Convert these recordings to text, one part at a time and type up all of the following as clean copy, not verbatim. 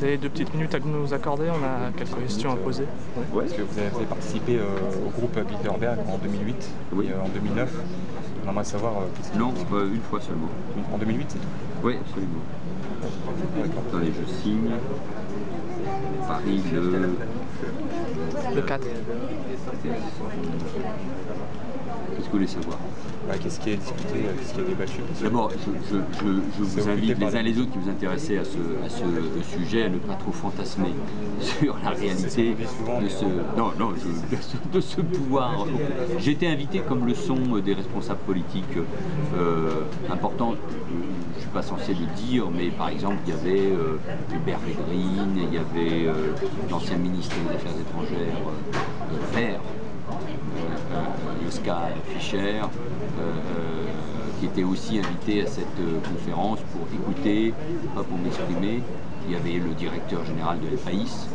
avez 2 petites minutes à nous accorder, on a quelques questions à poser. Ouais. Est-ce que vous avez participé au groupe Bilderberg en 2008 et en 2009? On aimerait savoir... non, une fois seulement. En 2008, c'est tout? Oui, absolument. Attendez, je signe. Paris le 4. Qu'est-ce que vous voulez savoir? Qu'est-ce qui est discuté, qu'est-ce qui est débattu? D'abord, je vous invite les uns les autres qui vous intéressez à ce sujet à ne pas trop fantasmer sur la réalité de ce pouvoir. J'ai été invité, comme le sont des responsables politiques importants, je ne suis pas censé le dire, mais par exemple, il y avait Hubert Védrine, il y avait l'ancien ministre des Affaires étrangères vert, Joschka Fischer, qui était aussi invité à cette conférence pour écouter, pas pour m'exprimer. Il y avait le directeur général de l'EPAIS.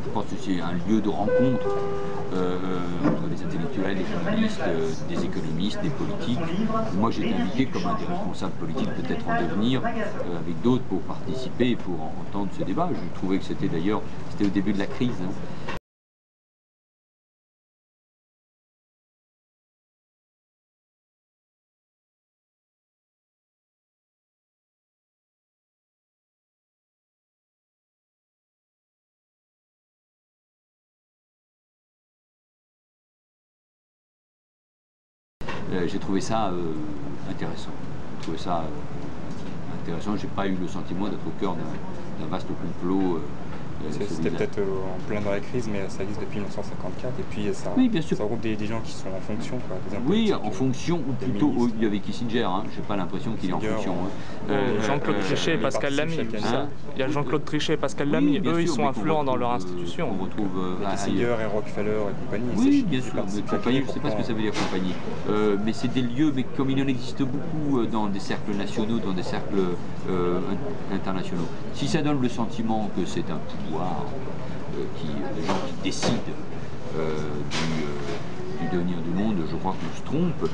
Je pense que c'est un lieu de rencontre entre les intellectuels, les journalistes, des économistes, des politiques. Moi, j'ai été invité comme un des responsables politiques, peut-être en devenir, avec d'autres pour participer et pour entendre ce débat. Je trouvais que c'était d'ailleurs, c'était au début de la crise. J'ai trouvé ça intéressant. J'ai pas eu le sentiment d'être au cœur d'un vaste complot. C'était peut-être en plein dans la crise, mais ça existe depuis 1954, et puis ça regroupe des gens qui sont en fonction. Quoi, oui, en fonction, ou plutôt, il y avait Kissinger, hein, j'ai pas l'impression qu'il est en fonction. Jean-Claude Trichet et Pascal Lamy. Il y a Jean-Claude Trichet et Pascal Lamy, eux ils sont influents dans leur institution. On retrouve Kissinger et Rockefeller et compagnie. Oui, bien sûr, compagnie, je ne sais pas ce que ça veut dire compagnie. Mais c'est des lieux, mais comme il en existe beaucoup dans des cercles nationaux, dans des cercles internationaux. Si ça donne le sentiment que c'est un pouvoir, des gens qui décident du devenir du monde, je crois qu'on se trompe.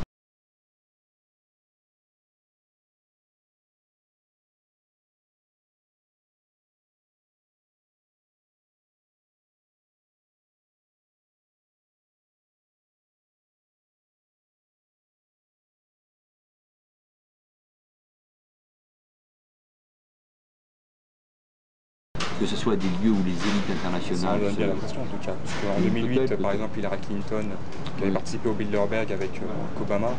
Que ce soit des lieux où les élites internationales... Ça donne l'impression en tout cas, parce qu'en 2008, par exemple, Hillary Clinton, qui avait participé au Bilderberg avec Obama,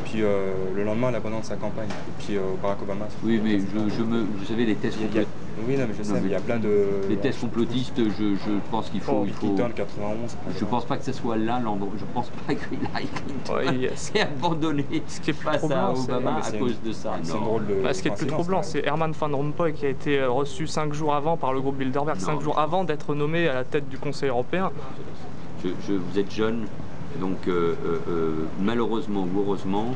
puis le lendemain, elle abandonne sa campagne, et puis Barack Obama... Oui, mais vous savez, les thèses complotistes... Oui, non, mais je sais, mais il y a plein de... Les thèses complotistes, je pense qu'il faut... Clinton, 91... Je pense pas que ce soit là l'endroit, je pense pas que Hillary Clinton s'est abandonné face à Obama à cause de ça. Ce qui est plus troublant, c'est Herman Van Rompuy qui a été reçu 5 jours avant par le groupe Bilderberg, 5 jours avant d'être nommé à la tête du Conseil européen. Vous êtes jeune, donc malheureusement ou heureusement,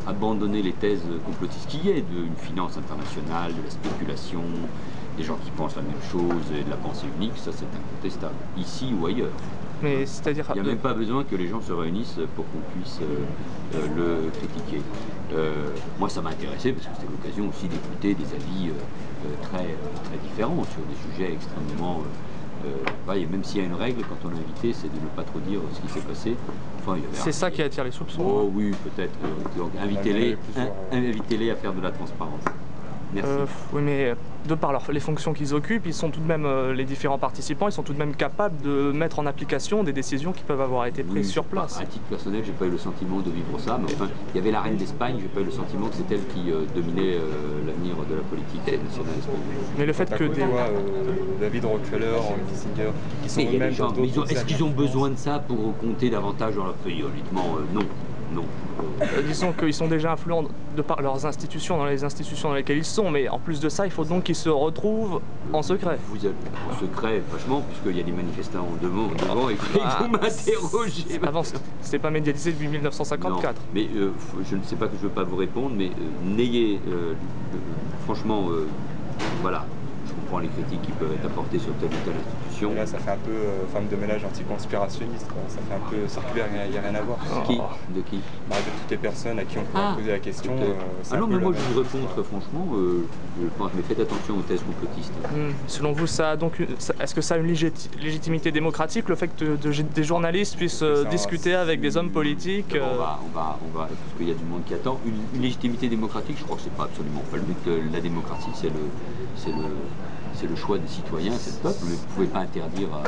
abandonner les thèses complotistes qu'il y ait d'une finance internationale, de la spéculation, des gens qui pensent la même chose et de la pensée unique, ça c'est incontestable, ici ou ailleurs. Mais c'est-à-dire... Il n'y a même pas besoin que les gens se réunissent pour qu'on puisse le critiquer. Moi ça m'a intéressé parce que c'était l'occasion aussi d'écouter des avis très différents sur des sujets extrêmement... même s'il y a une règle, quand on est invité, c'est de ne pas trop dire ce qui s'est passé. Enfin, c'est ça qui attire les soupçons. Oh oui, peut-être. Donc invitez-les à faire de la transparence. Merci. Oui, mais de par les fonctions qu'ils occupent, ils sont tout de même, les différents participants, ils sont tout de même capables de mettre en application des décisions qui peuvent avoir été prises sur place. À titre personnel, j'ai pas eu le sentiment de vivre ça, mais enfin, il y avait la reine d'Espagne, j'ai pas eu le sentiment que c'est elle qui dominait l'avenir de la politique nationale espagnole. Mais le fait que David Rockefeller, Kissinger, qui sont eux-mêmes dans d'autres... Est-ce qu'ils ont besoin de ça pour compter davantage dans leur pays? Honnêtement, non. Non. Disons qu'ils sont déjà influents de par leurs institutions, dans les institutions dans lesquelles ils sont, mais en plus de ça, il faut donc qu'ils se retrouvent en secret. Vous êtes en secret, vachement, puisqu'il y a des manifestants devant et vous m'interrogez. Avant, c'était pas médiatisé depuis 1954. Non, mais je ne sais pas que je ne veux pas vous répondre, mais n'ayez, franchement, voilà, je comprends comprend les critiques qui peuvent être apportées sur telle ou telle institution. Et là, ça fait un peu femme de ménage anticonspirationniste, quoi. Ça fait un peu circulaire, il n'y a rien à voir. Qui De qui Bah, de toutes les personnes à qui on pourrait poser la question. Ah non, mais moi je voudrais répondre franchement, je pense, mais faites attention aux thèses complotistes. Selon vous, est-ce que ça a une légitimité démocratique, le fait que des journalistes puissent discuter avec des hommes politiques On va, parce qu'il y a du monde qui attend. Une légitimité démocratique, je crois que c'est pas absolument pas le but. La démocratie, c'est le choix des citoyens, c'est le peuple. Mais vous ne pouvez pas interdire à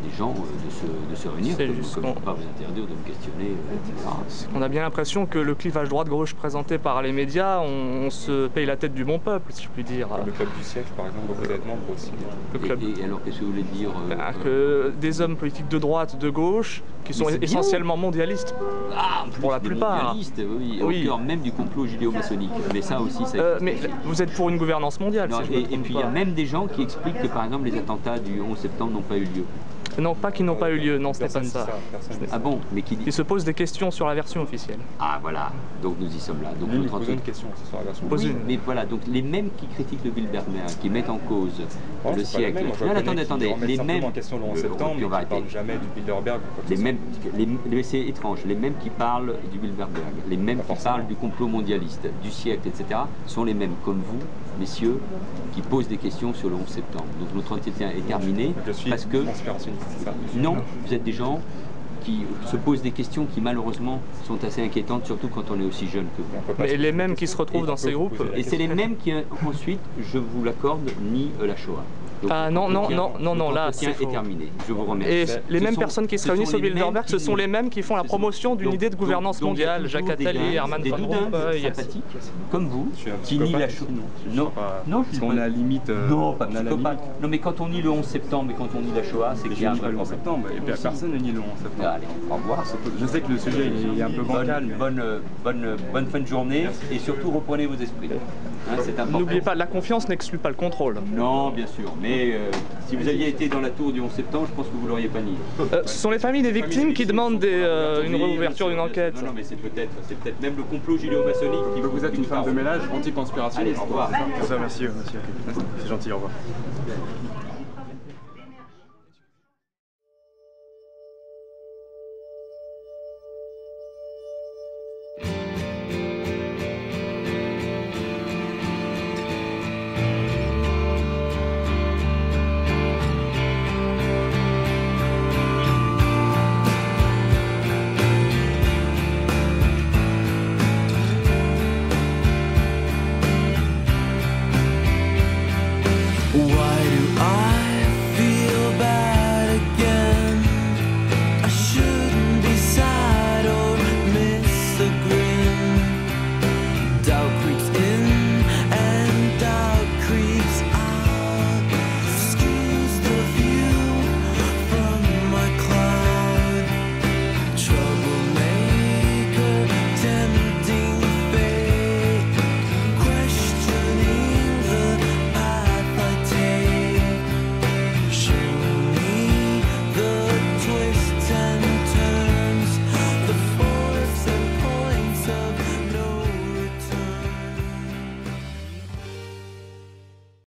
des gens de se réunir, comme je ne peux pas vous interdire de me questionner, etc. On a bien l'impression que le clivage droite-gauche présenté par les médias, on se paye la tête du bon peuple, si je puis dire. Le club du siècle, par exemple, beaucoup d'êtres membres aussi. Et alors, qu'est-ce que vous voulez dire que des hommes politiques de droite, de gauche, qui sont essentiellement mondialistes, pour la plupart. Mondialistes, oui, au cœur même du complot judéo-maçonnique. Mais ça aussi, ça mais vous êtes pour une gouvernance mondiale, non, si je me et trompe puis pas. il y a même des gens qui expliquent que, par exemple, les attentats du 11 septembre n'ont pas eu lieu. Non, pas qu'ils n'ont pas eu lieu, non, ce n'est pas ça. Ah bon, mais qui dit... Ils se posent des questions sur la version officielle. Ah voilà, donc nous y sommes là. Donc nous posons une question sur la version officielle. Oui, mais voilà, donc les mêmes qui critiquent le Bilderberg, qui mettent en cause le siècle... Non, attendez, les mêmes... en question le 11 septembre, mais qui parlent jamais du Bilderberg. C'est étrange, les mêmes qui parlent du Bilderberg, les mêmes qui parlent du complot mondialiste, du siècle, etc., sont les mêmes, comme vous, messieurs, qui posent des questions sur le 11 septembre. Donc notre entretien est terminé parce que... Non, vous êtes des gens qui se posent des questions qui malheureusement sont assez inquiétantes, surtout quand on est aussi jeune que vous. Mais les mêmes qui se retrouvent dans ces groupes... Et c'est les mêmes qui ensuite, je vous l'accorde, nient la Shoah. Donc, non, là c'est est terminé. Je vous remercie. Et les mêmes personnes qui se réunissent au Bilderberg, ce sont les mêmes qui font la promotion d'une idée de gouvernance mondiale. Jacques Attali, Herman Van Rompuy, sympathiques, comme vous, qui nient la Shoah. Non, parce qu'on est à la limite. Non, pas psychopathe. Non, mais quand on nie le 11 septembre et quand on nie la Shoah, c'est qu'il y a un le 11 septembre. Et puis personne ne nie le 11 septembre. Allez, au revoir. Je sais que le sujet est un peu bancal. Bonne fin de journée et surtout reprenez vos esprits. C'est important. N'oubliez pas, la confiance n'exclut pas le contrôle. Non, bien sûr, mais si vous aviez été dans la tour du 11 septembre, je pense que vous ne l'auriez pas nié. Ce sont les familles des victimes qui demandent une réouverture d'une enquête. Non, mais c'est peut-être même le complot judéo-maçonnique qui vous êtes une femme de ménage anticonspirationniste. Allez, au revoir. Merci, monsieur. C'est gentil, au revoir.